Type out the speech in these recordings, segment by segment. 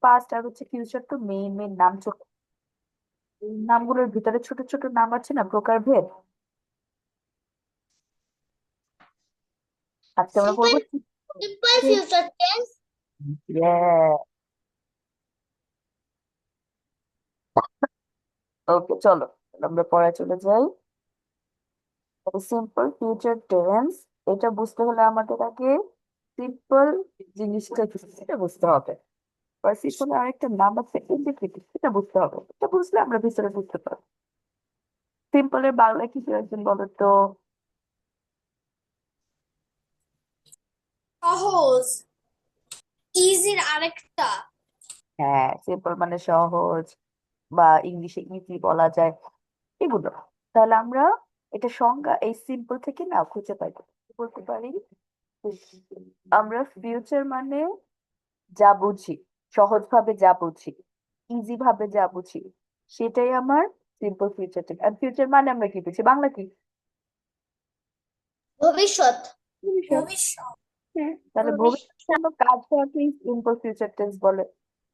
Past আর হচ্ছে future তো main main নাম চলে। এই নামগুলোর ভিতরে ছোট ছোট নাম আছে না, প্রকারভেদ। আজকে আমরা পড়বো সিম্পল ফিউচার টেন্স। ওকে, চলো তাহলে আমরা পড়ায় চলে যাই। সিম্পল ফিউচার টেন্স, এটা বুঝতে হলে আমাদের আগে সিম্পল জিনিসটা কি সেটা বুঝতে হবে। বা সিম্পল আরেকটা নাম আছে ইন্ডিকেটিভ, সেটা বুঝতে হবে। এটা বুঝলে আমরা ভিতরে বুঝতে পারবো। সিম্পলের বাংলা কি একজন বলো তো? সহজ। ইজির আরেকটা। হ্যাঁ, সিম্পল মানে সহজ, বা ইংলিশে ইজি বলা যায়, এগুলো। তাহলে আমরা এটা সংজ্ঞা এই সিম্পল থেকে না খুঁজে পাই। বলতে পারি আমরা ফিউচার মানে যা বুঝি, সহজ ভাবে যা বুঝি, ইজি ভাবে যা বুঝি, সেটাই আমার সিম্পল ফিউচার টেন্স। আর ফিউচার মানে আমরা কি বুঝি, বাংলা কি? ভবিষ্যৎ। ভবিষ্যৎ। ভবিষ্যৎ। হ্যাঁ, তাহলে ভবিষ্যৎ ভবিষ্যৎ। জন্য কাজ হওয়াকে সিম্পল ফিউচার টেন্স বলে।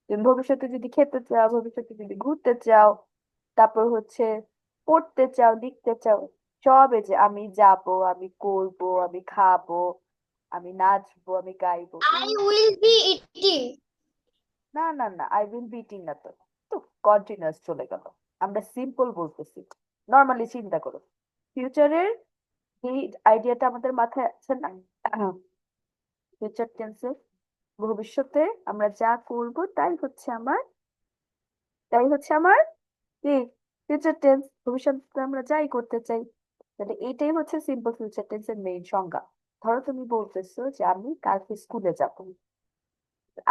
তুমি ভবিষ্যতে যদি খেতে চাও, ভবিষ্যতে যদি ঘুরতে চাও, তারপর হচ্ছে পড়তে চাও, লিখতে চাও, সব এই যে আমি যাব, আমি করব, আমি খাবো, আমি নাচবো, আমি গাইবো, আই উইল বি ইটিং। না না না, আই উইল বি ইটিং না তো, তো কন্টিনিউয়াস চলে গেল। আমরা সিম্পল বলতেছি। নর্মালি চিন্তা করো, ফিউচারের এই আইডিয়াটা আমাদের মাথায় আছে না? ফিউচার টেন্সে ভবিষ্যতে আমরা যা করব তাই হচ্ছে আমার কি ফিউচার টেন্স। ভবিষ্যতে আমরা যাই করতে চাই, তাহলে এইটাই হচ্ছে সিম্পল ফিউচার টেন্সের মেইন সংজ্ঞা। ধরো তুমি বলতেছো যে আমি কালকে স্কুলে যাব,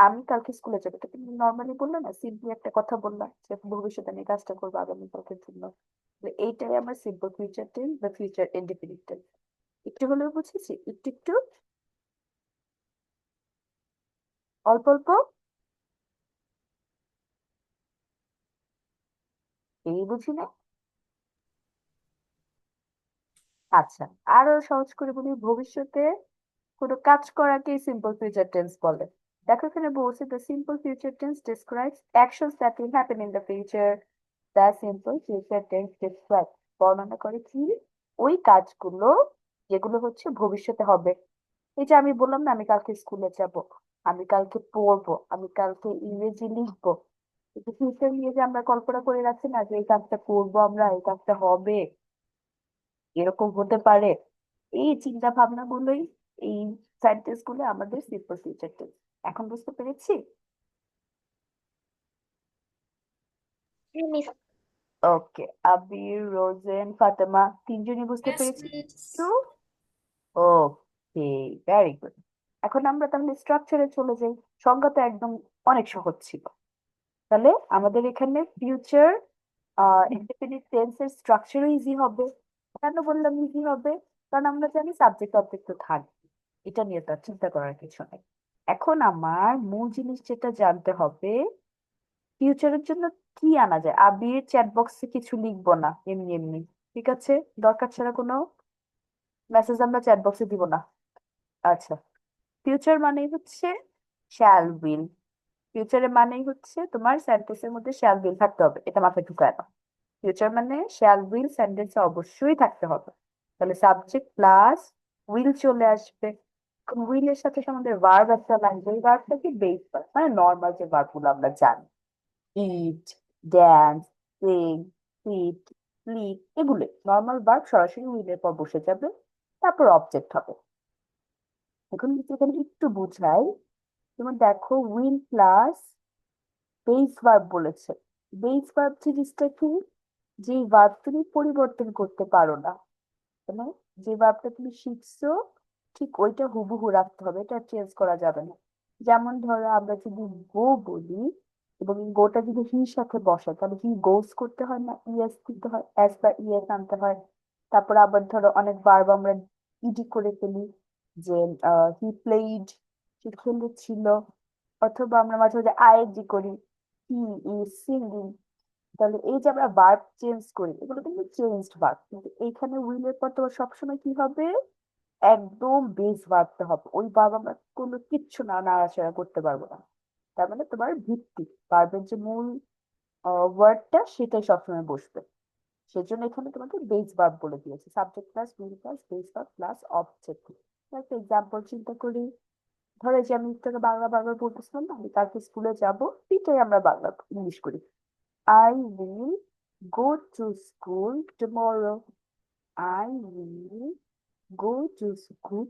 আমি কালকে স্কুলে যাবো, এটা তুমি নর্মালি বললে না, সিম্পলি একটা কথা বললা যে ভবিষ্যতে আমি এই কাজটা করবো আগামী কালকের জন্য। তো এইটাই আমার সিম্পল ফিউচার টেন্স বা ফিউচার ইনডিফিনিট টেন্স। একটু হলেও বুঝেছি? একটু একটু, অল্প অল্প, এই বুঝি না? আচ্ছা, আরো সহজ করে বলি, ভবিষ্যতে কোনো কাজ করাকে সিম্পল ফিউচার টেন্স বলে। দেখো এখানে বলছে the simple future tense describes actions that will happen in the future. The simple future tense describes, বর্ণনা করে কি ওই কাজগুলো যেগুলো হচ্ছে ভবিষ্যতে হবে। এই যে আমি বললাম না, আমি কালকে স্কুলে যাব, আমি কালকে পড়বো, আমি কালকে ইংরেজি লিখবো, ফিউচার নিয়ে যে আমরা কল্পনা করে রাখছি না যে এই কাজটা করবো, আমরা এই কাজটা হবে, এরকম হতে পারে, এই চিন্তা ভাবনা গুলোই এই সেন্টেন্স গুলো আমাদের সিম্পল ফিউচার টেন্স। এখন বুঝতে পেরেছি? মিস। ওকে, আবির, রোজেন, ফাতেমা তিনজনই বুঝতে ইয়েস পেরেছি মিস। তো? ওকে, ভেরি গুড। এখন আমরা তাহলে স্ট্রাকচারে চলে যাই। সংজ্ঞা তো একদম অনেক সহজ ছিল। তাহলে আমাদের এখানে ফিউচার ইনডেফিনিট টেন্সের স্ট্রাকচারও ইজি হবে। কেন বললাম ইজি হবে? কারণ আমরা জানি সাবজেক্ট অবজেক্ট তো থাকবে, এটা নিয়ে তো আর চিন্তা করার কিছু নেই। এখন আমার মূল জিনিস যেটা জানতে হবে, ফিউচারের জন্য কি আনা যায়। আবির চ্যাট বক্সে কিছু লিখবো না এমনি এমনি, ঠিক আছে? দরকার ছাড়া কোনো মেসেজ আমরা চ্যাট বক্সে দিব না। আচ্ছা, ফিউচার মানেই হচ্ছে শ্যাল উইল। ফিউচারের মানেই হচ্ছে তোমার সেন্টেন্সের মধ্যে শ্যাল উইল থাকতে হবে, এটা মাথায় ঢুকায় না। ফিউচার মানে শ্যাল উইল সেন্টেন্সে অবশ্যই থাকতে হবে। তাহলে সাবজেক্ট প্লাস উইল চলে আসবে। উইল এর সাথে আমাদের ভার্ব একটা লাগবে, ওই ভার্বটা কি বেস ভার্ব, মানে নর্মাল যে ভার্ব গুলো আমরা জানি, ইট, ড্যান্স, সিং, সিট, স্লিপ, এগুলো নর্মাল ভার্ব সরাসরি উইলের পর বসে যাবে, তারপর অবজেক্ট হবে। এখন এখানে একটু বুঝাই, যেমন দেখো উইল প্লাস বেস ভার্ব বলেছে। বেস ভার্ব জিনিসটা কি? যে ভার্ব তুমি পরিবর্তন করতে পারো না, মানে যে ভার্বটা তুমি শিখছো ঠিক ওইটা হুবহু রাখতে হবে, এটা চেঞ্জ করা যাবে না। যেমন ধরো আমরা যদি গো বলি এবং গোটা যদি হির সাথে বসে, তাহলে হি গোস করতে হয় না, ইএস দিতে হয়, এস বা ইএস আনতে হয়। তারপর আবার ধরো অনেক ভার্ব আমরা ইডি করে ফেলি, যে হি প্লেইড, সে খেলেছিল। অথবা আমরা মাঝে মাঝে আইএনজি করি, হি ইজ সিঙ্গিং। তাহলে এই যে আমরা ভার্ব চেঞ্জ করি, এগুলো কিন্তু চেঞ্জড ভার্ব, কিন্তু এইখানে উইলের পর তোমার সবসময় কি হবে, একদম বেস ভার্বটা হবে। ওই ভার্ব আমরা কোনো কিচ্ছু না নাড়াচাড়া করতে পারবো না। তার মানে তোমার ভিত্তি, ভার্বের যে মূল ওয়ার্ডটা সেটাই সবসময় বসবে। সেজন্য এখানে তোমাকে বেস ভার্ব বলে দিয়েছে, subject plus will plus base verb plus object. একটা এক্সাম্পল চিন্তা করি। ধরো এই যে আমি তোকে বাংলা বারবার বলতেছিলাম না, আমি কালকে স্কুলে যাব, এটাই আমরা বাংলা ইংলিশ করি। I will go to school tomorrow. I will go to school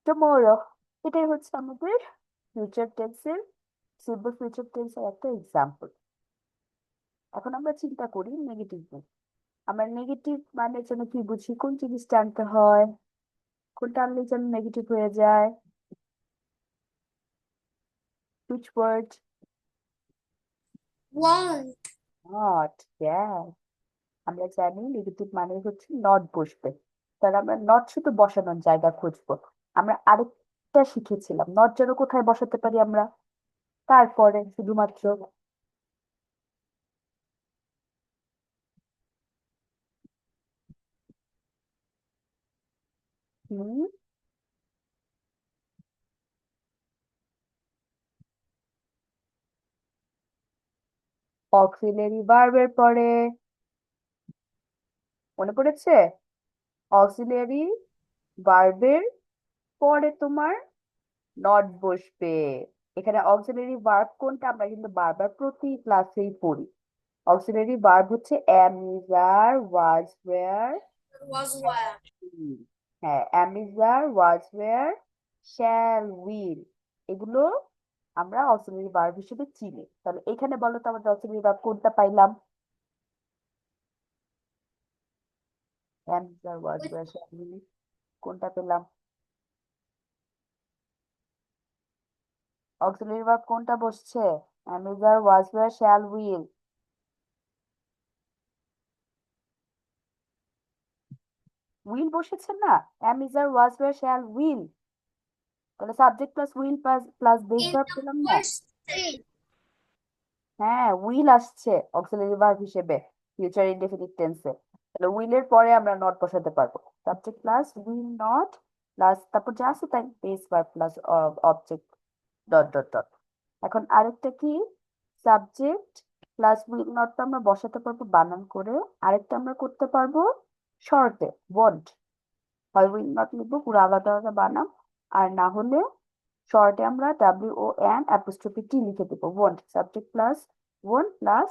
tomorrow. এটাই হচ্ছে আমাদের ফিউচার টেন্সের, সিম্পল ফিউচার টেন্সের একটা এক্সাম্পল। এখন আমরা চিন্তা করি নেগেটিভ নিয়ে। আমরা নেগেটিভ মানে যেন কি বুঝি, কোন জিনিসটা আনতে হয়, কোনটা আনলে যেন নেগেটিভ হয়ে যায়। Which word? Want. Not. Yes. আমরা জানি নেগেটিভ মানে হচ্ছে নট বসবে, তাহলে আমরা নট শুধু বসানোর জায়গা খুঁজবো। আমরা আরেকটা শিখেছিলাম, নট যেন কোথায় বসাতে পারি আমরা, তারপরে শুধুমাত্র হুম অক্সিলারি ভার্বের পরে। মনে পড়েছে? অক্সিলারি ভার্বের পরে তোমার নট বসবে। এখানে অক্সিলারি ভার্ব কোনটা আমরা কিন্তু বারবার প্রতি ক্লাসেই পড়ি। অক্সিলারি ভার্ব হচ্ছে am, is, are, was, were, Was where. will। হ্যাঁ, am, is, are, was, were, shall, will, এগুলো আমরা অক্সিলারি ভার্ব হিসেবে চিনি। তাহলে এখানে বলো তো আমাদের অক্সিলারি ভার্ব কোনটা পাইলাম? am, is, are, was, were, shall, will, কোনটা পেলাম? অক্সিলারি ভার্ব কোনটা বসছে? am, is, are, was, were, shall, will। Will বসেছে না? am, is, are, was, were, shall, will। তাহলে subject plus will plus plus base In verb the পেলাম না? first three. হ্যাঁ, উইল আসছে অক্সিলারি ভার্ব হিসেবে ফিউচার ইনডেফিনিট টেন্সে। তাহলে উইলের পরে আমরা নট বসাতে পারবো, subject plus will not plus তারপর যা আছে তাই base verb plus object dot dot dot. এখন আরেকটা কি, সাবজেক্ট প্লাস উইল নট তো আমরা বসাতে পারবো বানান করে, আরেকটা আমরা করতে পারবো শর্টে, ওয়ান্ট। হয় উইল নট লিখবো পুরো আলাদা আলাদা বানাম, আর না হলে শর্টে আমরা WON অ্যাপোস্ট্রোফি টি লিখে দেবো, want subject plus want plus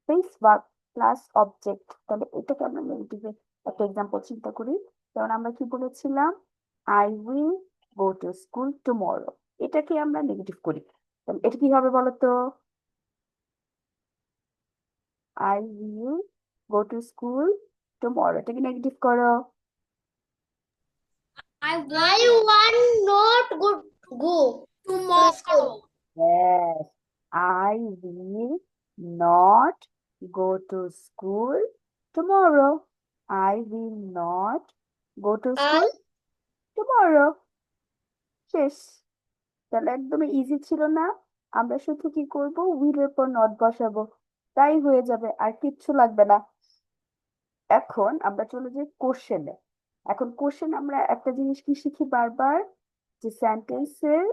base verb plus object. তাহলে এটাকে আমরা নেগেটিভে একটা এক্সাম্পল চিন্তা করি। যেমন আমরা কি বলেছিলাম, I will go to school tomorrow, এটাকে আমরা নেগেটিভ করি। তাহলে এটা কি হবে বলো তো? I will go to school tomorrow, এটাকে নেগেটিভ করো। I want not go to school. Yes, I will not go to school tomorrow. I will not go to I school tomorrow. শেষ। তাহলে একদমই ইজি ছিল না? আমরা শুধু কি করব, উইল এর পর নট বসাবো, তাই হয়ে যাবে, আর কিচ্ছু লাগবে না। এখন আমরা চলে যাই কোশ্চেনে। এখন কোশ্চেন আমরা একটা জিনিস কি শিখি বারবার, যে সেন্টেন্সের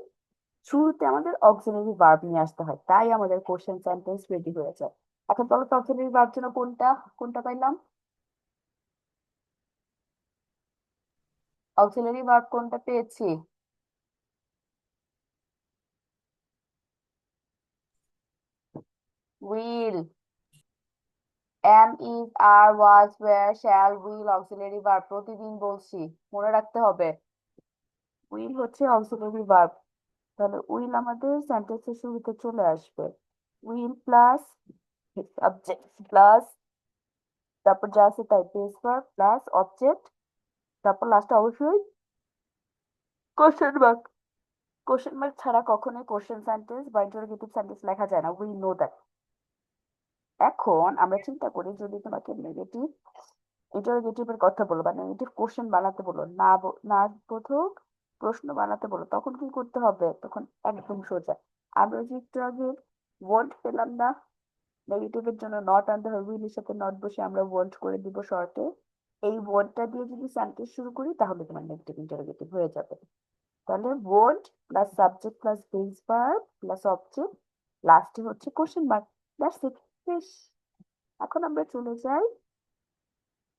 শুরুতে আমাদের অক্সিলারি ভার্ব নিয়ে আসতে হয়, তাই আমাদের কোশ্চেন সেন্টেন্স রেডি হয়ে যায়। এখন বলো তো অক্সিলারি ভার্ব জন্য কোনটা কোনটা পাইলাম? অক্সিলারি ভার্ব কোনটা পেয়েছি? Will, am, is, are, was, were, shall, will auxiliary verb, প্রতিদিন বলছি, মনে রাখতে হবে। উইল হচ্ছে অক্সিলারি ভার্ব, তাহলে উইল আমাদের সেন্টেন্সের শুরুতে চলে আসবে। উইল প্লাস সাবজেক্ট প্লাস তারপর যা আছে তাই বেস ভার্ব প্লাস অবজেক্ট, তারপর লাস্টে অবশ্যই কোশ্চেন মার্ক। কোশ্চেন মার্ক ছাড়া কখনোই কোশ্চেন সেন্টেন্স বা ইন্টারোগেটিভ সেন্টেন্স লেখা যায় না, উই নো দ্যাট। এখন আমরা চিন্তা করি যদি তোমাকে নেগেটিভ ইন্টারোগেটিভ এর কথা বলো বা নেগেটিভ কোশ্চেন বানাতে বলো, না বোধক প্রশ্ন বানাতে বলো, তখন কি করতে হবে? তখন একদম সোজা, আমরা যে একটু আগে ওয়ান্ট পেলাম না, নেগেটিভের জন্য নট আনতে হবে, উইলের সাথে নট বসে আমরা ওয়ান্ট করে দিব শর্টে। এই ওয়ার্ডটা দিয়ে যদি সেন্টেন্স শুরু করি তাহলে তোমার নেগেটিভ ইন্টারোগেটিভ হয়ে যাবে। তাহলে won't plus subject plus base verb plus object, লাস্টে হচ্ছে কোশ্চেন মার্ক। দ্যাটস ইট, শেষ। এখন আমরা চলে যাই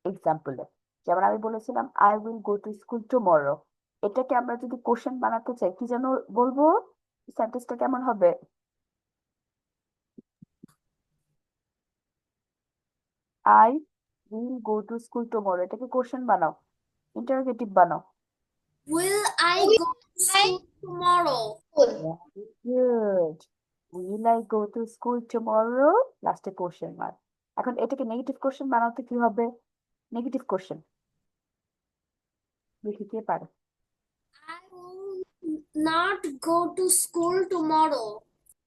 এক্সাম্পলে। যেমন আমি বলেছিলাম I will go to school tomorrow, এটাকে আমরা যদি কোশ্চেন বানাতে চাই কি যেন বলবো, সেন্টেন্সটা কেমন হবে? I will go to school tomorrow, এটাকে কোশ্চেন বানাও, ইন্টারোগেটিভ বানাও। Will I go to school tomorrow? Very good. Will I go to school tomorrow? লাস্টে কোশ্চেন মার্ক। এখন এটাকে নেগেটিভ কোশ্চেন বানাতে কি হবে? নেগেটিভ কোশ্চেন লিখে কে পারে? I will not go to school tomorrow.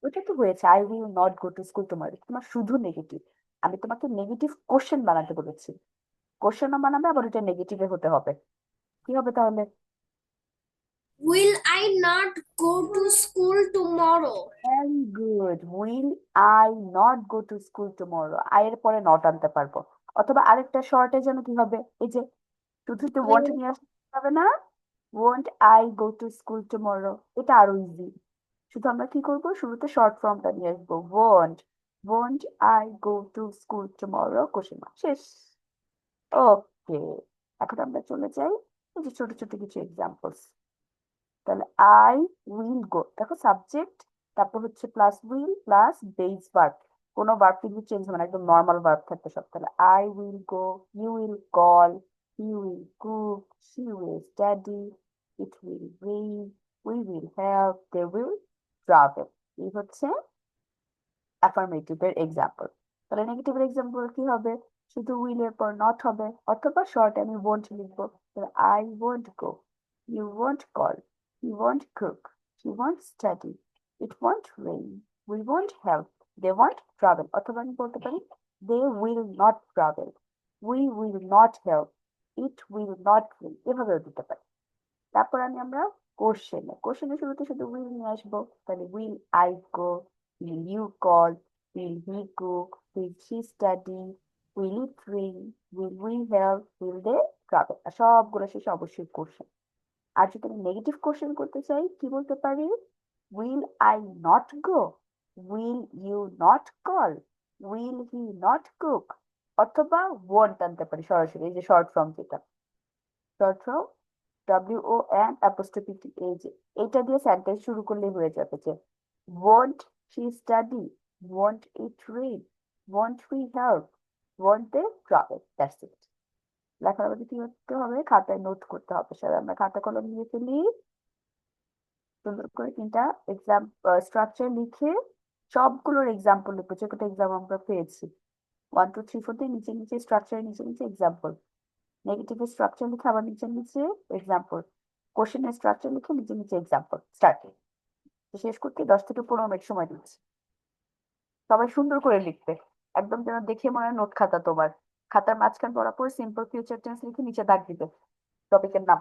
ওটা তো হয়েছে, I will not go to school tomorrow, তোমার শুধু নেগেটিভ। আমি তোমাকে নেগেটিভ কোশ্চেন বানাতে বলেছি, কোশ্চেনও বানাবে আবার এটা নেগেটিভে হতে হবে। কি হবে তাহলে? Will I not go to school tomorrow? Very good, will I not go to school tomorrow, I এর পরে নট আনতে পারবো। অথবা আরেকটা শর্টে যেন কি হবে, এই যে শুধু তো ওয়ান্ট নিয়ে আসতে হবে না, want I go to school tomorrow, এটা আরো ইজি। শুধু আমরা কি করব, শুরুতে শর্ট ফর্মটা নিয়ে আসবো, want I go to school tomorrow, question mark, শেষ। ওকে, এখন আমরা চলে যাই এই যে ছোট ছোট কিছু এক্সাম্পলস। তাহলে আই উইল গো, দেখো সাবজেক্ট, তারপর হচ্ছে plus will plus base verb, কোনো ভার্ব কিন্তু চেঞ্জ হবে না, একদম নর্মাল ভার্ব থাকবে সব। তাহলে I will go, you will call, he will cook, she will study, it will read, we will help, they will travel. এই হচ্ছে অ্যাফার্মেটিভের এক্সাম্পল। তাহলে নেগেটিভের এক্সাম্পল কি হবে? শুধু উইল এর পর নট হবে, অথবা শর্ট আমি ওয়ন্ট লিখবো। I won't go, you won't call, he won't cook, he won't study, it won't rain, we won't help, they won't travel. অথবা আমি বলতে পারি they will not travel, we will not help, it will not rain, এভাবেও দিতে পারি। তারপর আমরা কোশ্চেনে শুরুতে শুধু উইল নিয়ে আসবো। তাহলে will I go, will you call, will he cook, will she study, will it rain, will we help, will they travel. আর সবগুলো শেষে অবশ্যই কোশ্চেন। আর যদি আমি নেগেটিভ কোশ্চেন করতে চাই কি বলতে পারি? Will I not go, will you not call, will he not cook, অথবা ওয়ন্ট আনতে পারি সরাসরি, এই যে শর্ট ফর্ম যেটা, short form WON apostrophe T, এই যে এটা দিয়ে সেন্টেন্স শুরু করলেই হয়ে যাবে যে won't she study, won't it read, won't we help, won't they travel, that's it। লেখার মধ্যে কি করতে হবে, খাতায় নোট করতে হবে। সবাই আমরা খাতা কলম নিয়ে ফেলি, সুন্দর করে তিনটা এক্সাম স্ট্রাকচার লিখে সবগুলোর এক্সাম্পল লিখবো, যে কটা এক্সাম আমরা পেয়েছি 1 2 3 4 দিয়ে নিচে নিচে স্ট্রাকচারের নিচে নিচে এক্সাম্পল, নেগেটিভের স্ট্রাকচার লিখে আবার নিচে নিচে এক্সাম্পল, কোশ্চেনের স্ট্রাকচার লিখে নিচে নিচে এক্সাম্পল, স্টার্টিং। শেষ করতে 10 থেকে 15 মিনিট সময় দিচ্ছি। সবাই সুন্দর করে লিখবে, একদম যেন দেখে মনে হয় নোট খাতা তোমার। খাতার মাঝখান বরাবর সিম্পল ফিউচার টেন্স লিখে নিচে দাগ দিবে টপিকের নাম।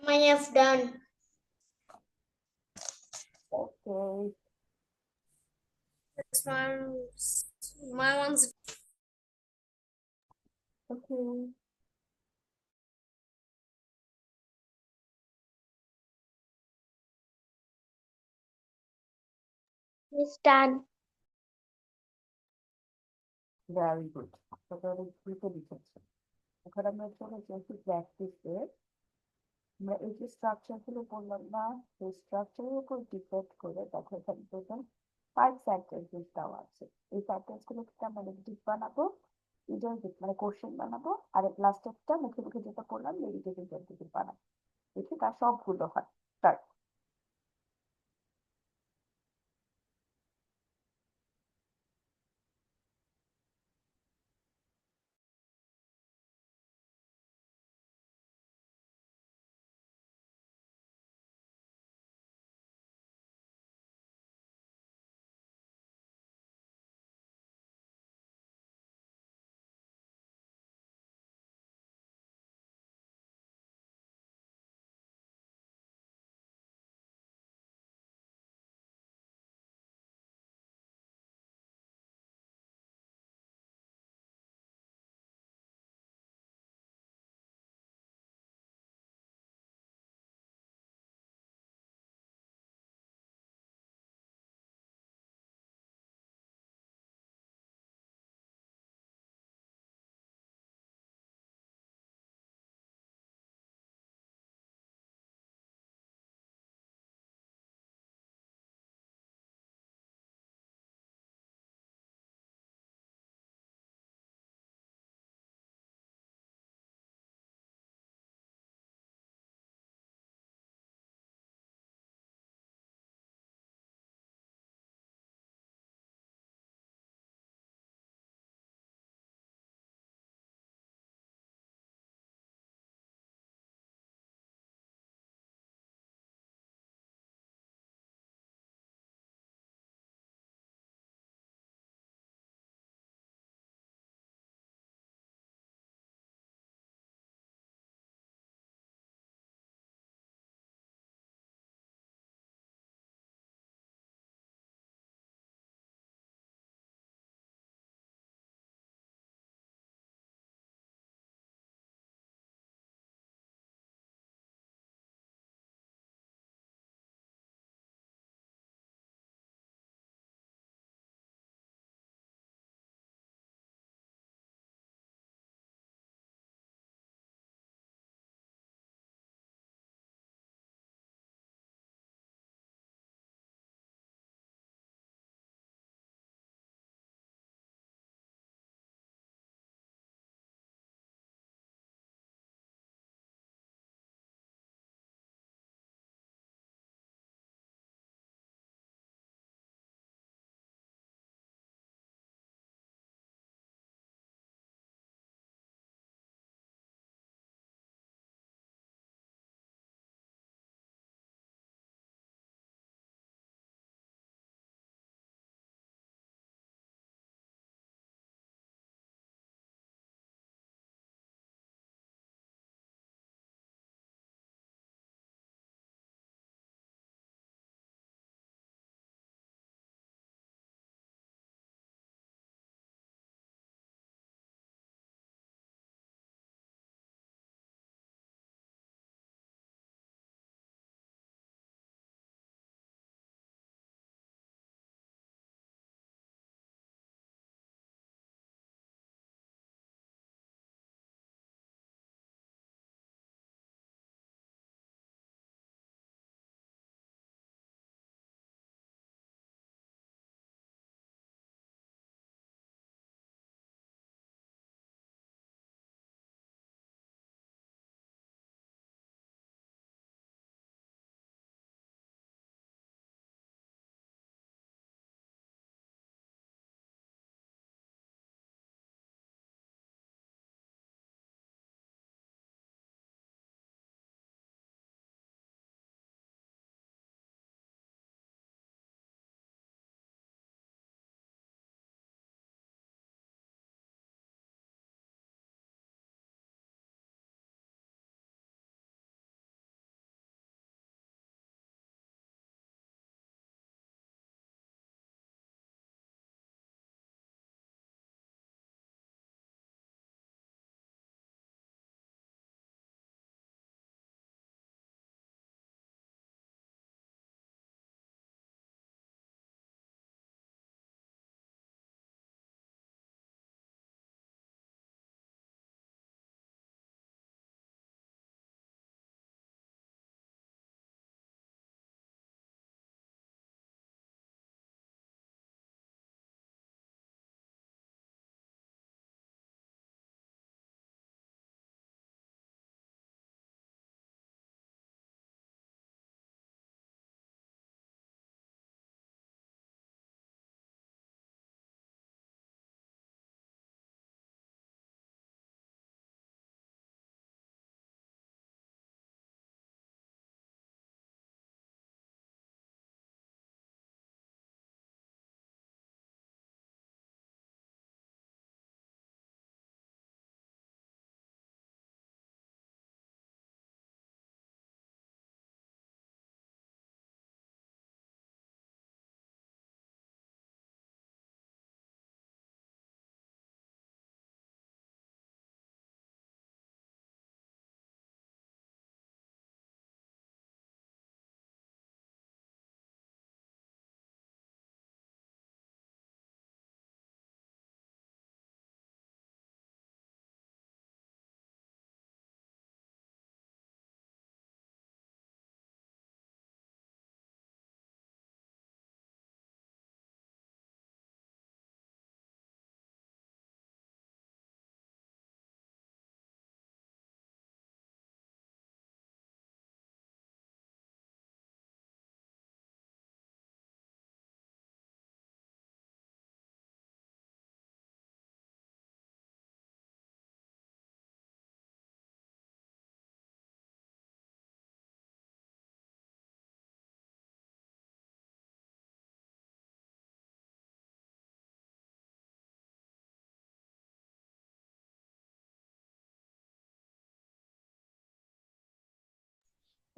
I have done. Okay. This one, my one's Okay. done. Very good. তাহলে দ্রুত লিখেছে। এখন আমরা চলে যাচ্ছি প্র্যাকটিসে। আমরা এই যে স্ট্রাকচার গুলো বললাম না, সেই স্ট্রাকচারের উপর ডিপেন্ড করে দেখো এখানে টোটাল 5 সেন্টেন্সেস দেওয়া আছে। এই সেন্টেন্স গুলো থেকে আমরা নেগেটিভ বানাবো, ইডার মানে কোশ্চেন বানাবো, আর লাস্টেরটা মুখে মুখে যেটা বললাম নেগেটিভ ইন্টারপ্রেটিভ বানাবো। দেখি তার সবগুলো হয়। Start.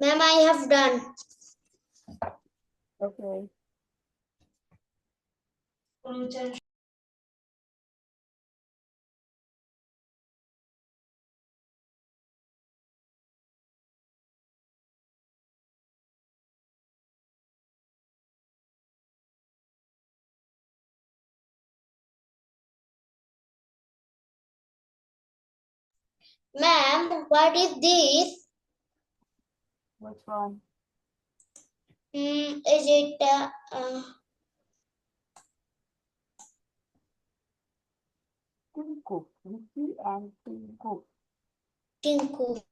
Ma'am, I have done. Okay. Ma'am, what is this? Which one? Is it Tinku. Vicky and Tinku. Tinku?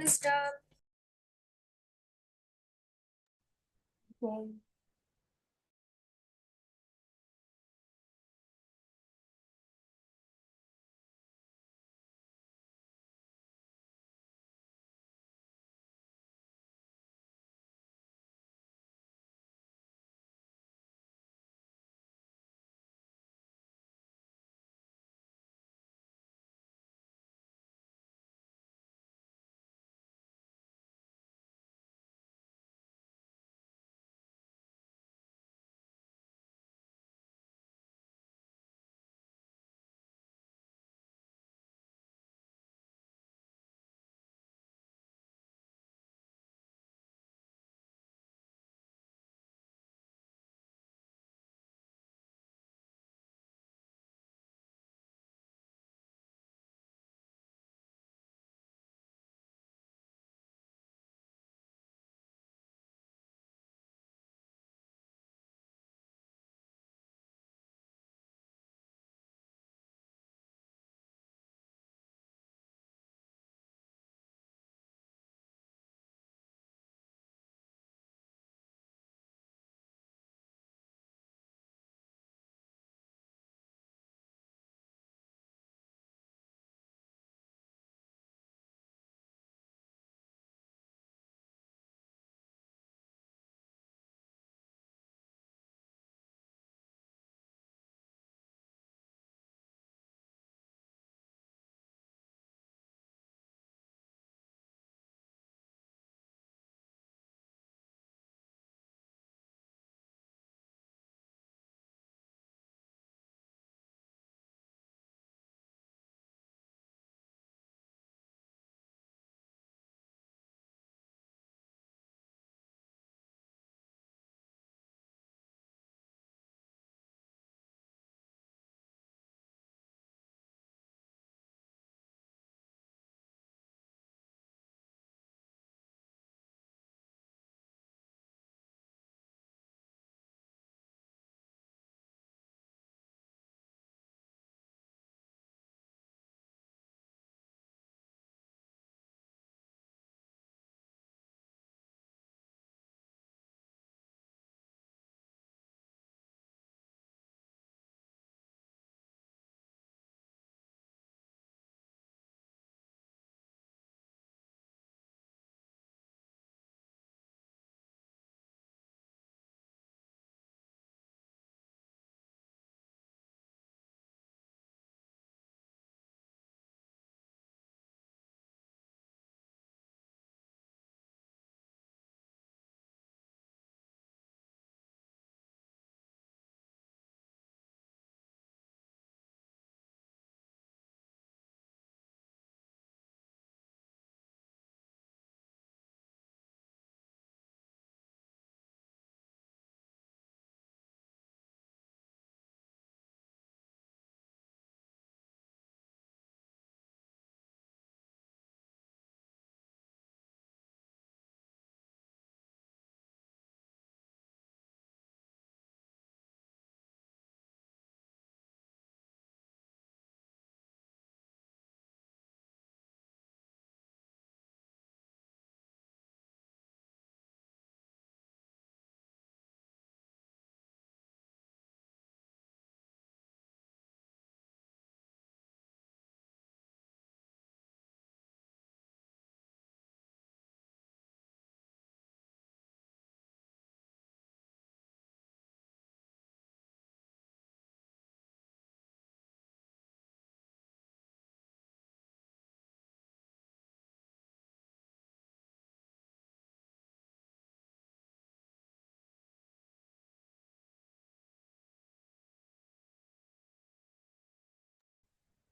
is done. Okay.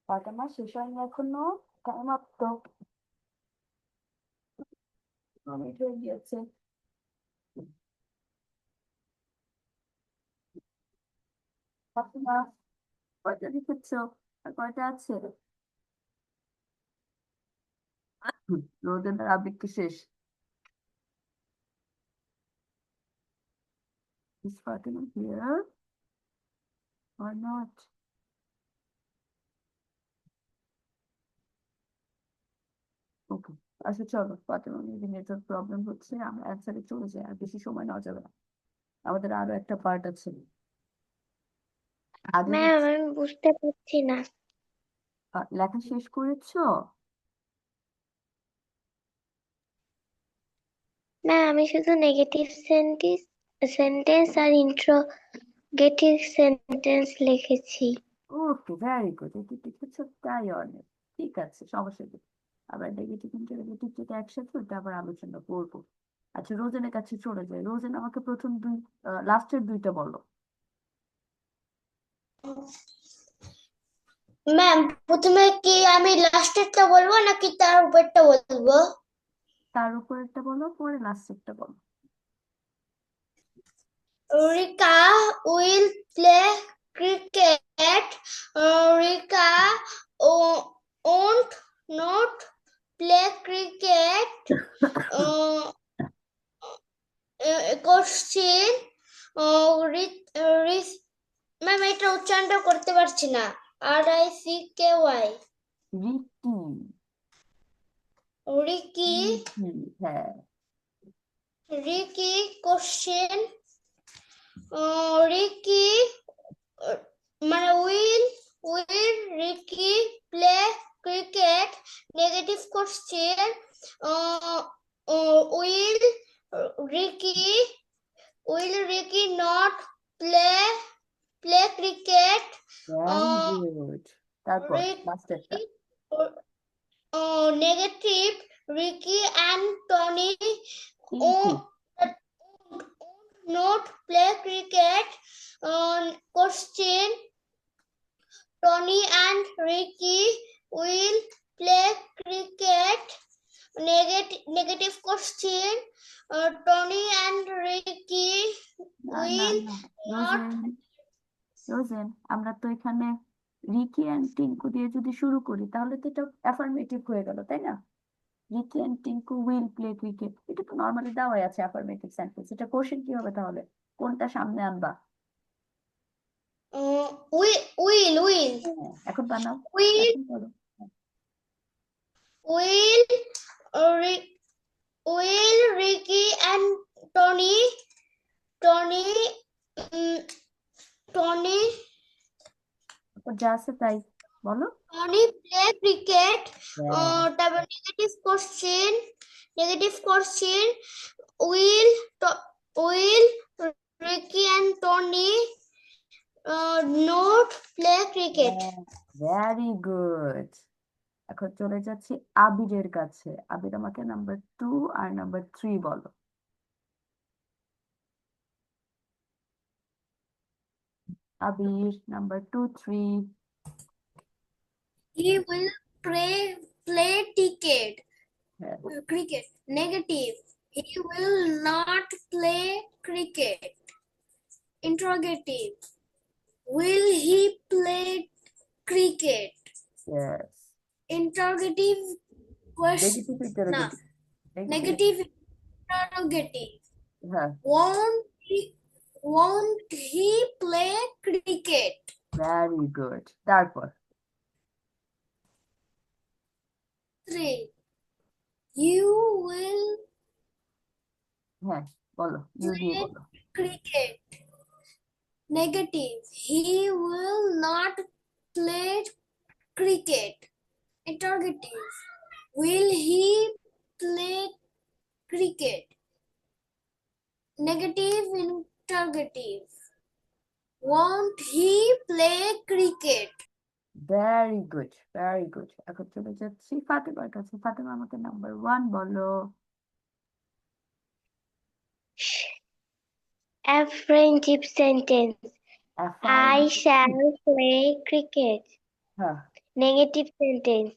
Fatema শেষ হয়নি এখনো, টাইম আপ তো, মিনিট হয়ে গিয়েছে। ফাতেমা, কয়টা লিখেছো আর কয়টা আছে? রোদেলার আবৃত্তি শেষ। Is Fatima here or not? Okay. আচ্ছা চলো ফাতেমা, মেবি নেটওয়ার্ক প্রবলেম হচ্ছে, আমরা অ্যান্সারে চলে যাই, আর বেশি সময় নেওয়া যাবে না, আমাদের আরো একটা পার্ট আছে। আগে ম্যাম হচ্ছে আমি বুঝতে পারছি না। লেখা শেষ করেছো? ম্যাম আমি শুধু নেগেটিভ সেন্টেন্স আর ইন্ট্রোগেটিভ সেন্টেন্স লিখেছি। ওকে, ভেরি গুড, এটি লিখেছো তাই অনেক, ঠিক আছে, সমস্যা নেই। আবার নেগেটিভ ইন্টারোগেটিভ যেটা একসাথে, ওটা আবার আলোচনা করবো। আচ্ছা রোজেনের কাছে চলে যাই, রোজেন আমাকে প্রথম লাস্টের দুইটা বলো। ম্যাম প্রথমে কি আমি লাস্টেরটা বলবো নাকি তার উপরটা বলবো? তার উপরেরটা বলো, পরে লাস্টেরটা বলো। Rika will play cricket. Rika won't not play cricket. Question. Ma'am এটা উচ্চারণটা করতে পারছি না। RICKY। রিকি। রিকি। রিকি, হ্যাঁ। Ricky question. রিকি মানে will Ricky play cricket? Negative question. Will Ricky not play cricket? Very good, তারপর লাস্টেরটা। Ricky negative Ricky and Tony Tinku. not play cricket. Question. Tony and Ricky will play cricket. Negative question. Tony and Ricky না না will না, not. Rosen, Rosen, আমরা তো এখানে Ricky and Tinku দিয়ে যদি শুরু করি তাহলে তো এটা অ্যাফার্মেটিভ হয়ে গেল, তাই না? Ricky and Tinku will play cricket, এটা তো নর্মালি দেওয়াই আছে অ্যাফার্মেটিভ সেন্টেন্স, এটা কোশ্চেন কি হবে তাহলে? কোনটা সামনে আনবা? Will. হ্যাঁ, এখন বানাও, Will. এখন বলো। Will. Will Ricky and Tony. Tony. Tony. যা আছে তাই বলো। Tony play cricket. হ্যাঁ, তারপর negative question. Will will Ricky and Tony not play cricket? Very good. এখন চলে যাচ্ছি আবিরের কাছে, আবির আমাকে নাম্বার 2 আর নাম্বার 3 বলো। আবির, নাম্বার 2, 3। He will play হ্যাঁ, cricket. Negative. He will not play cricket. Interrogative. Will he play cricket? Yes. Interrogative question. Negative No. Interrogative, negative. Negative interrogative. হ্যাঁ, Won't he play cricket? Very good, তারপর। 3. You will হ্যাঁ, বলো, you দিয়ে play বলো। cricket. Negative. He will not play cricket. Interrogative. Will he play cricket? Negative interrogative. Won't he play cricket? Very good, very good. এখন চলে যাচ্ছি ফাতেমার কাছে, ফাতেমা আমাকে নাম্বার 1 বলো। Affirmative sentence. I affirmative. shall play cricket. হ্যাঁ, Negative sentence.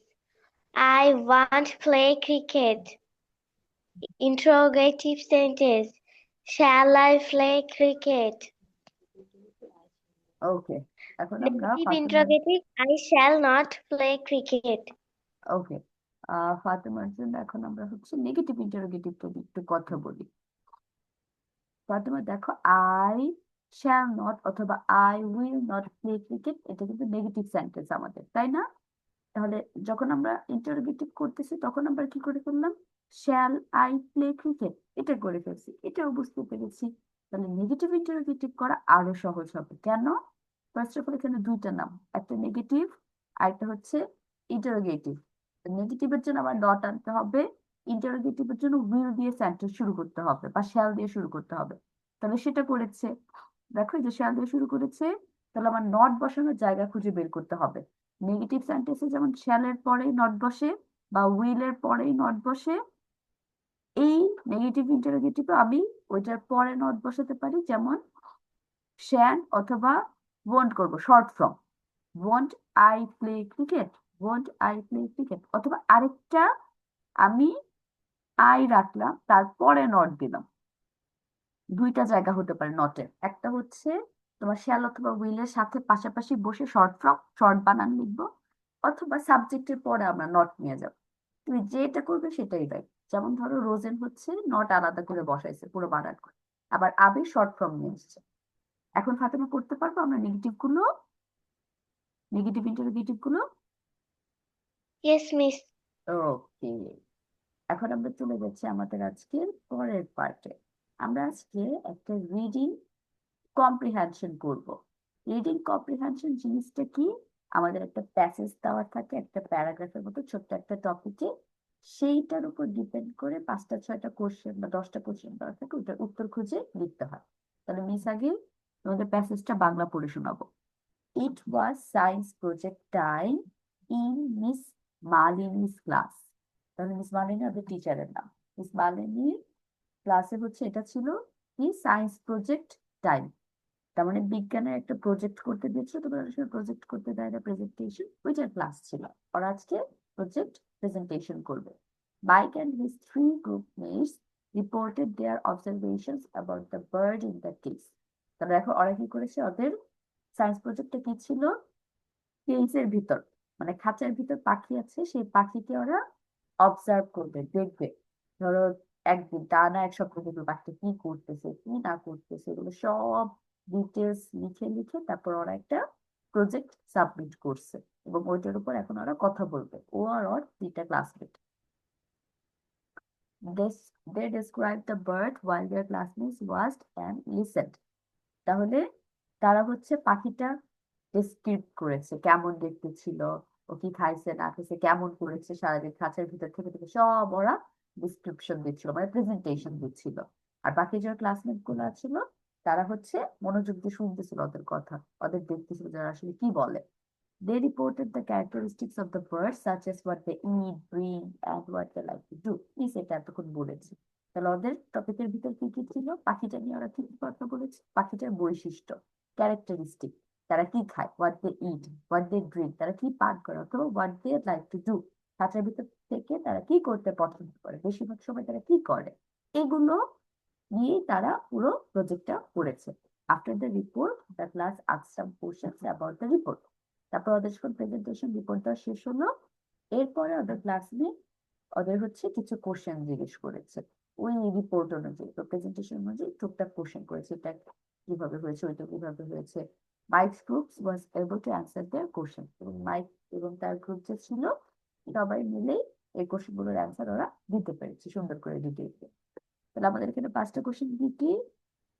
I won't play cricket. Interrogative sentence. Shall I play cricket? ওকে, এখন আমরা Negative ফাতেমার, interrogative. I shall not play cricket. ওকে, ফাতেমার জন্য এখন আমরা হচ্ছে নেগেটিভ ইন্টারোগেটিভ তো একটু কথা বলি। ফাতেমা দেখো, আই শ্যাল নট অথবা I will not play cricket, এটা কিন্তু নেগেটিভ সেন্টেন্স আমাদের, তাই না? তাহলে যখন আমরা ইন্টারোগেটিভ করতেছি তখন আমরা কি করে ফেললাম, শ্যাল আই প্লে ক্রিকেট, এটা করে ফেলছি, এটাও বুঝতে পেরেছি। তাহলে নেগেটিভ ইন্টারোগেটিভ করা আরো সহজ হবে। কেন? ফার্স্ট অফ অল এখানে দুইটা নাম, একটা নেগেটিভ আর একটা হচ্ছে ইন্টারোগেটিভ। নেগেটিভের জন্য আমার ডট আনতে হবে, ইন্টারোগেটিভের জন্য উইল দিয়ে সেন্টেন্স শুরু করতে হবে বা শ্যাল দিয়ে শুরু করতে হবে। তাহলে সেটা করেছে। দেখো এই যে শ্যাল দিয়ে শুরু করেছে, তাহলে আমার নট বসানোর জায়গা খুঁজে বের করতে হবে। নেগেটিভ সেন্টেন্সে যেমন শ্যালের পরেই নট বসে বা উইলের পরেই নট বসে, এই নেগেটিভ ইন্টারোগেটিভে আমি ওইটার পরে নট বসাতে পারি, যেমন শ্যান অথবা ওয়ন্ট করব short form, won't I play cricket, won't I play cricket. অথবা আরেকটা, আমি আই রাখলাম তারপরে নট দিলাম। দুইটা জায়গা হতে পারে নটের, একটা হচ্ছে তোমার শ্যাল অথবা উইলের সাথে পাশাপাশি বসে শর্ট ফর্ম শর্ট বানান লিখবো, অথবা সাবজেক্টের পরে আমরা নট নিয়ে যাব। তুমি যেটা করবে সেটাই রাইট। যেমন ধরো রোজেন হচ্ছে নট আলাদা করে বসাইছে পুরো বানান করে, আবার আবির শর্ট ফর্ম নিয়ে এসছে। এখন ফাতেমা করতে পারবো আমরা নেগেটিভ গুলো, নেগেটিভ ইন্টারোগেটিভ গুলো? Yes, Miss. ওকে, এখন আমরা চলে যাচ্ছি আমাদের আজকের পরের পার্টে। আমরা আজকে একটা রিডিং কম্প্রিহেনশন করব। রিডিং কম্প্রিহেনশন জিনিসটা কি? আমাদের একটা প্যাসেজ দেওয়া থাকে একটা প্যারাগ্রাফের মতো ছোট্ট একটা টপিকে, সেইটার উপর ডিপেন্ড করে 5টা 6টা কোশ্চেন বা 10টা কোশ্চেন দেওয়া থাকে, ওটার উত্তর খুঁজে লিখতে হয়। তাহলে মিস আগে তোমাদের প্যাসেজটা বাংলা পড়ে শোনাবো। It was science project time in Miss Malini's class. তাহলে মিস মালিনী ওদের টিচারের নাম। মিস মালিনীর ক্লাসে হচ্ছে এটা ছিল কি, সায়েন্স প্রজেক্ট টাইম। তার মানে বিজ্ঞানের একটা প্রজেক্ট করতে দিয়েছিল, তোমরা অনেক সময় প্রজেক্ট করতে দেয় না, প্রেজেন্টেশন, ওইটার ক্লাস ছিল। ওরা আজকে প্রজেক্ট প্রেজেন্টেশন করবে। Mike and his three groupmates reported their observations about the bird in the case. তাহলে দেখো ওরা কি করেছে, ওদের সায়েন্স প্রজেক্টটা কি ছিল, কেসের ভিতর মানে খাঁচার ভিতর পাখি আছে, সেই পাখিকে ওরা অবজার্ভ করবে, দেখবে। ধরো একদিন টানা এক সপ্তাহ দেখবে পাখিটা কি করতেছে কি না করতেছে, এগুলো সব ডিটেলস লিখে লিখে তারপর ওরা একটা প্রজেক্ট সাবমিট করছে, এবং ওইটার উপর এখন ওরা কথা বলবে, ও আর ওর 2টা classmate. They described the bird while their classmates watched and listened. তাহলে তারা হচ্ছে পাখিটা ডেসক্রিপ্ট করেছে, কেমন দেখতে ছিল, ও কি খাইছে না খাইছে, কেমন করেছে সারাদিন খাঁচার ভিতর থেকে থেকে সব ওরা ডিসক্রিপশন দিচ্ছিল, মানে প্রেজেন্টেশন দিচ্ছিল। আর বাকি যে ক্লাসমেট গুলো ছিল তারা হচ্ছে মনোযোগ দিয়ে শুনতেছিল ওদের কথা, ওদের দেখতেছিল যারা আসলে কি বলে। They reported the characteristics of the birds, such as what they eat, drink, and what they like to do. Please এটা এতক্ষণ বলেছি। তাহলে ওদের টপিকের ভিতর কি কি ছিল, পাখিটা নিয়ে ওরা কি কি কথা বলেছে, পাখিটার বৈশিষ্ট্য, ক্যারেক্টারিস্টিক, তারা কি খায়, what they eat, what they drink, তারা কি পান করে, অথবা what they like to do, খাঁচার ভিতর থেকে তারা কি করতে পছন্দ করে, বেশিরভাগ সময় তারা কি করে, এগুলো নিয়েই তারা পুরো প্রজেক্টটা করেছে। After the report the class asked some questions about the report. তারপর ওদের যখন প্রেজেন্টেশন রিপোর্টটা শেষ হলো, এরপরে ওদের ক্লাসমেট ওদের হচ্ছে কিছু কোশ্চেন জিজ্ঞেস করেছে ওই রিপোর্ট অনুযায়ী, তো প্রেজেন্টেশন অনুযায়ী টুকটাক কোশ্চেন করেছে, এটা কিভাবে হয়েছে ওইটা কিভাবে হয়েছে। Mike's group was able to answer their question, এবং মাইক এবং তার গ্রুপ যে ছিল সবাই মিলেই এই কোশ্চেন গুলোর অ্যান্সার ওরা দিতে পেরেছে সুন্দর করে ডিটেইলসে। তাহলে আমাদের এখানে 5টা কোশ্চেন কি কি,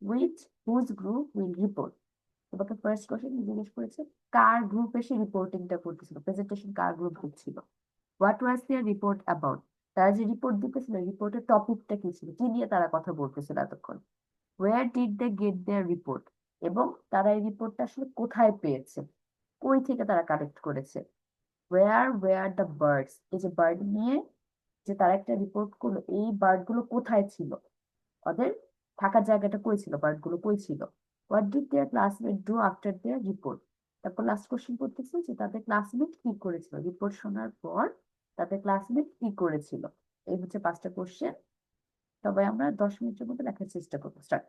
which whose group will report. তোমাকে ফার্স্ট কোশ্চেন জিজ্ঞেস করেছে কার গ্রুপ এসে রিপোর্টিংটা করতেছিল, প্রেজেন্টেশন কার গ্রুপ দিচ্ছিল। What was their report about, তারা যে রিপোর্ট দিতেছিল রিপোর্টের টপিকটা কি ছিল, কি নিয়ে তারা কথা বলতেছিল এতক্ষণ। Where did they get their report, এবং তারা এই রিপোর্টটা আসলে কোথায় পেয়েছে, কই থেকে তারা কালেক্ট করেছে। ওয়ার দ্য বার্ডস, এই যে বার্ড নিয়ে যে তারা একটা রিপোর্ট করলো, এই বার্ড গুলো কোথায় ছিল, ওদের থাকার জায়গাটা কই ছিল, বার্ড গুলো কই ছিল। What did there classmate do after their report. তারপর লাস্ট কোশ্চেন করতেছে যে তাদের ক্লাসমেট কি করেছিল, রিপোর্ট শোনার পর তাদের ক্লাসমেট কি করেছিল। এই হচ্ছে 5টা কোশ্চেন। সবাই আমরা 10 মিনিটের মধ্যে লেখার চেষ্টা করবো। Start.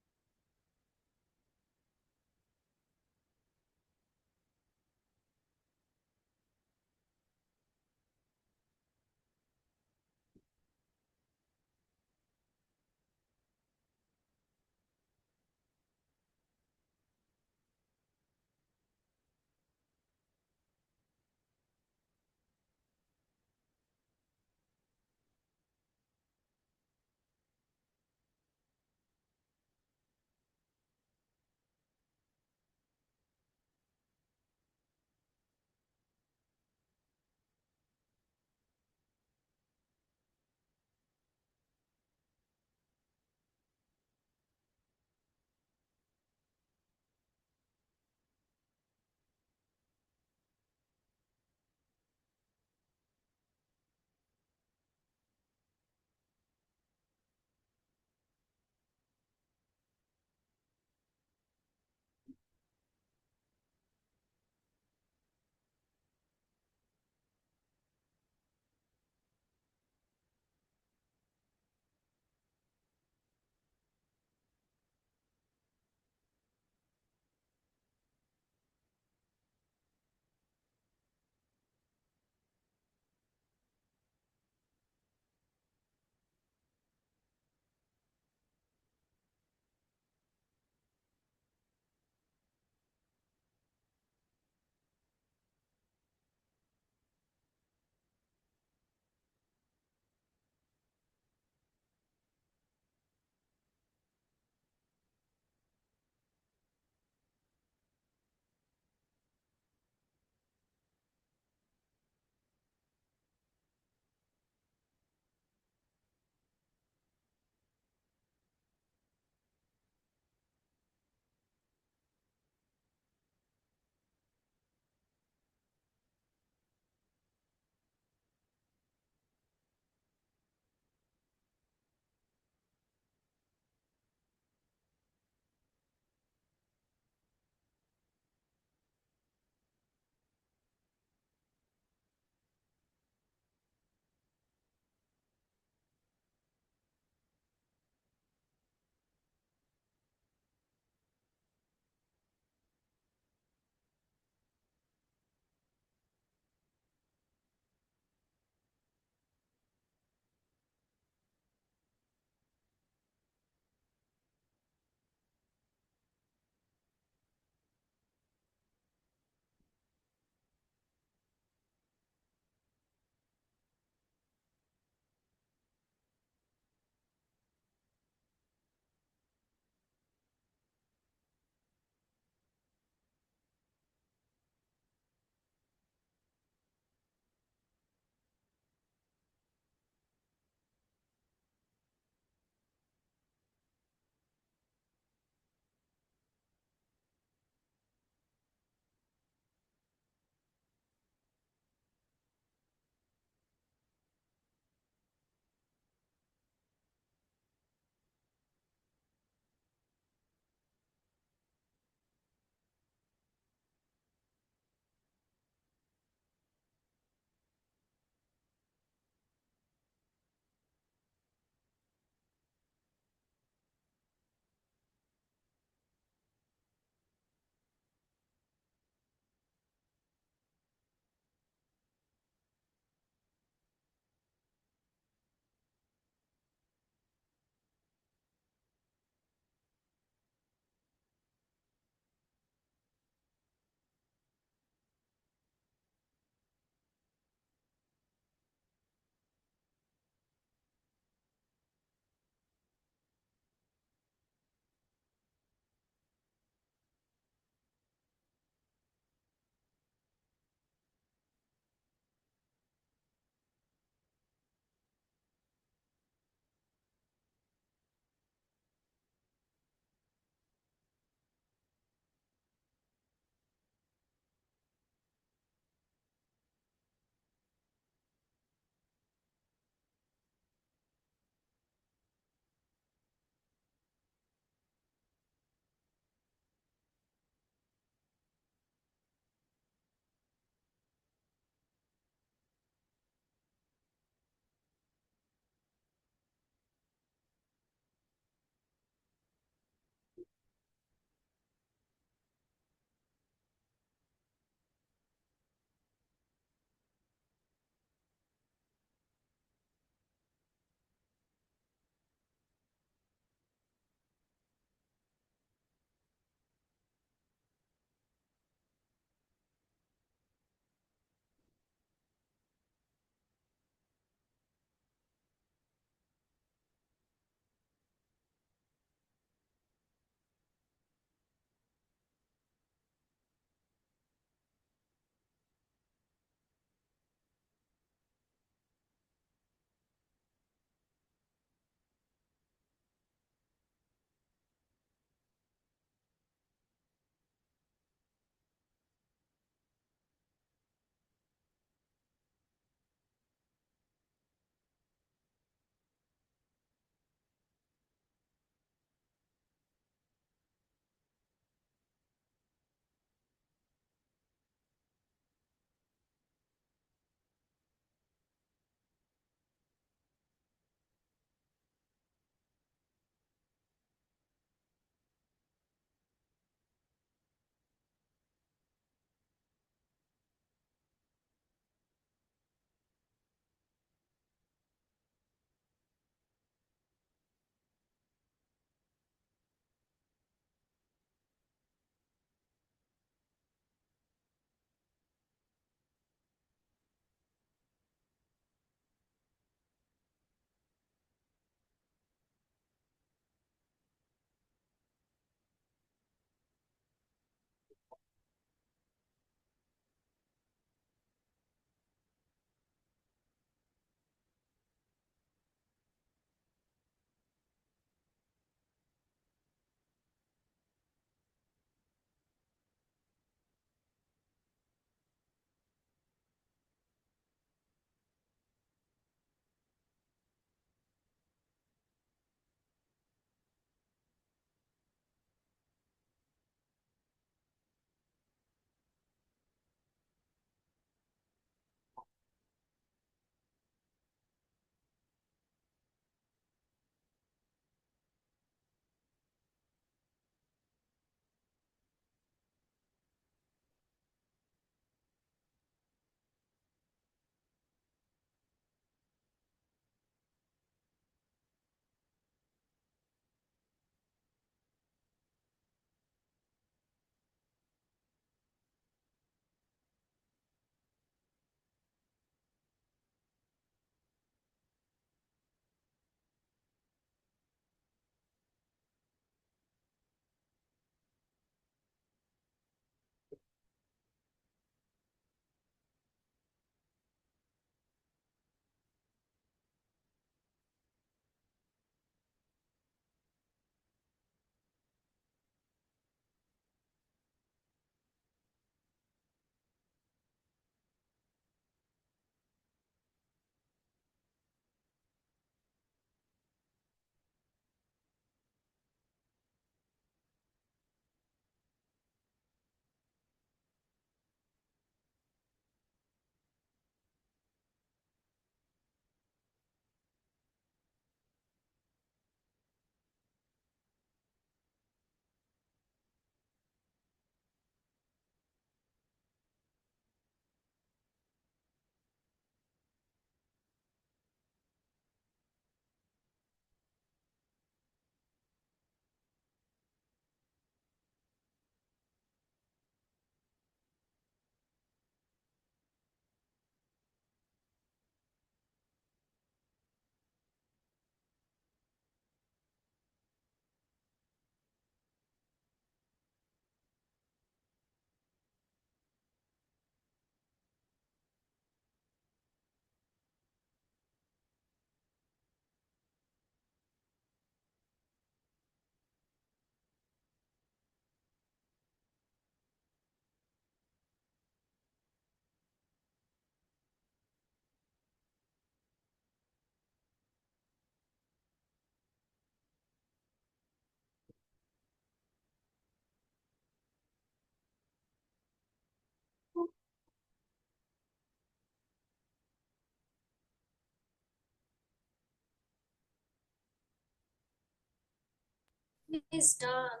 is done.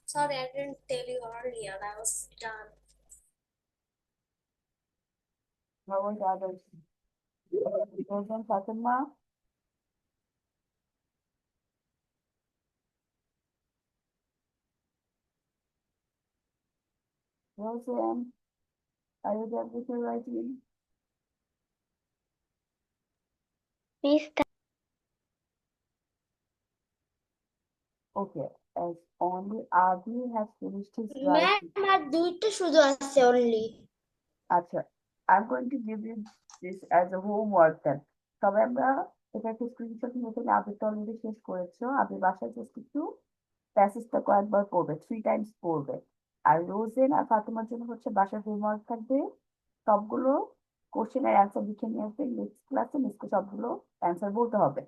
Sorry, I didn't tell you earlier. I was done. What was the others? Rosen, Fatima? Rosen, are you done with your writing? Miss, Okay, as only Adi has finished his ma'am writing. আর দুইটা শুধু আছে only. আচ্ছা, I'm going to give you this as a homework then. তবে আমরা এটা একটা screenshot নিয়ে ফেলে আবির তো অলরেডি শেষ করেছো, আবির বাসায় জাস্ট একটু প্যাসেজটা কয়েকবার পড়বে, 3 টাইমস পড়বে। আর রোজেন আর ফাতেমার জন্য হচ্ছে বাসার হোমওয়ার্ক থাকবে, সবগুলো কোশ্চেনের অ্যান্সার লিখে নিয়ে আসবে, নেক্সট ক্লাসে মিসকে সবগুলো অ্যান্সার বলতে হবে।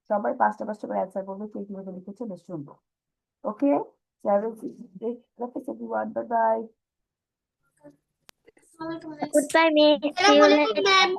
সবাই 5টা করে অ্যান্সার বলবে, কে কিভাবে লিখেছে বেশ শুনবো। ওকে, everyone, bye bye. Goodbye, miss. See you Assalamualaikum, later. ma'am.